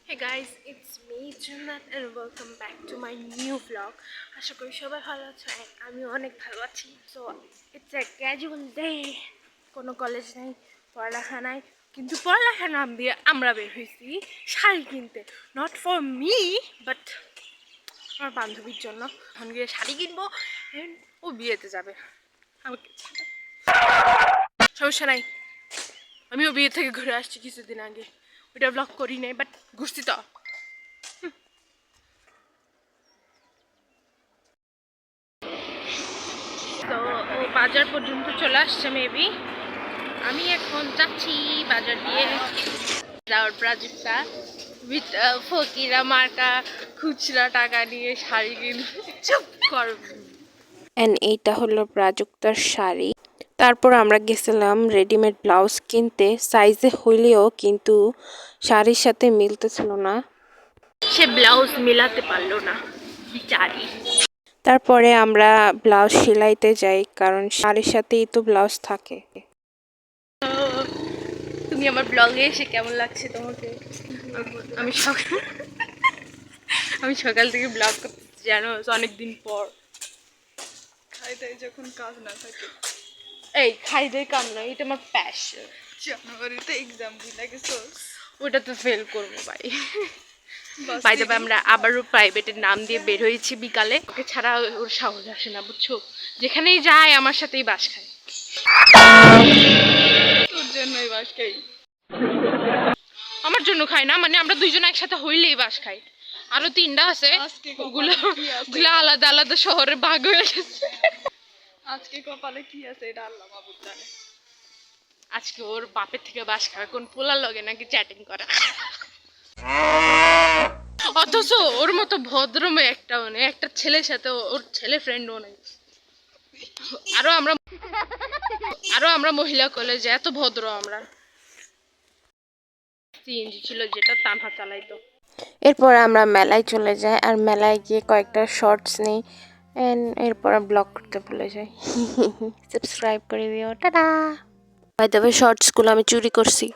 Hey guys, it's me Jannat and welcome back to my new vlog. আশা করি সবাই ভালো আছো and আমি অনেক ভালো আছি. So it's a casual day. কোনো কলেজ নাই, পড়ালেখা নাই, কিন্তু পড়ালেখা নাম দিয়ে আমরা বের হয়েছি শাড়ি কিনতে. Not for me, but আমার বান্ধবীর জন্য. এখন গিয়ে শাড়ি কিনবো and ও বিয়েতে যাবে. আমাকে সমস্যা নাই, আমিও বিয়ে থেকে ঘুরে আসছি কিছুদিন আগে. ওইটা ব্লগ করি নাই, বাট ঘুরছি তো. তো ও বাজার পর্যন্ত চলে আসছে মেবি. আমি এখন যাচ্ছি বাজার দিয়ে যাওয়ার প্রাজুক্তা উইথ ফকিরা মার্কা খুচরা টাকা নিয়ে শাড়ি কিনবো. চুপ কর. অ্যান্ড এইটা হলো প্রাজুক্তার শাড়ি. তারপর আমরা গেছিলাম রেডিমেড ব্লাউজ কিনতে, সাইজে হইলেও কিন্তু শাড়ির সাথে মিলতেছিল না. সে ব্লাউজ মিলাতে পারলো না বিচারি. তারপরে আমরা ব্লাউজ সেলাইতে যাই, কারণ শাড়ির সাথেই তো ব্লাউজ থাকে. তুমি আমার ব্লগে এসে কেমন লাগছে তোমাকে? আমি সকাল থেকে ব্লগ করতেছি জানো, অনেকদিন পর. খাইতে যখন কাজ না থাকে, এই খাইদের কাম নয়, এটা আমার প্যাশন. জানুয়ারিতে এক্সাম দিই লাগে তো ওটা তো ফেল করবো ভাই. বাই দ্য ওয়ে, আমরা আবারও প্রাইভেটের নাম দিয়ে বের হয়েছি বিকালে. ওকে ছাড়া ওর সাহস আসে না, বুঝছো? যেখানেই যায় আমার সাথেই বাস খায়. তোর জন্যই বাস খাই. আমার জন্য খায় না, মানে আমরা দুইজন একসাথে হইলেই বাস খাই. আরো তিনটা আছে, আজকে ওগুলো কপালে কি আছে? ওগুলো আলাদা আলাদা শহরে ভাগ হয়ে গেছে. আজকে কপালে কি আছে এটা আল্লাহ মাবুদ জানে. আজকে ওর বাপের থেকে বাস খাবে কোন পোলার লগে নাকি চ্যাটিং করে. অথচ ওর মতো ভদ্র মেয়ে একটাও নেই. একটা ছেলের সাথে ওর ছেলে ফ্রেন্ডও নেই. আরো আমরা মহিলা কলেজে এত ভদ্র আমরা. সিএনজি ছিল যেটা তানহা চালাইতো. এরপর আমরা মেলায় চলে যাই, আর মেলায় গিয়ে কয়েকটা শর্টস নিই, অ্যান্ড এরপর ব্লগ করতে ভুলে যাই. সাবস্ক্রাইব করে দিও. টাটা. বাই দ্য ওয়ে, শর্টসগুলো আমি চুরি করছি.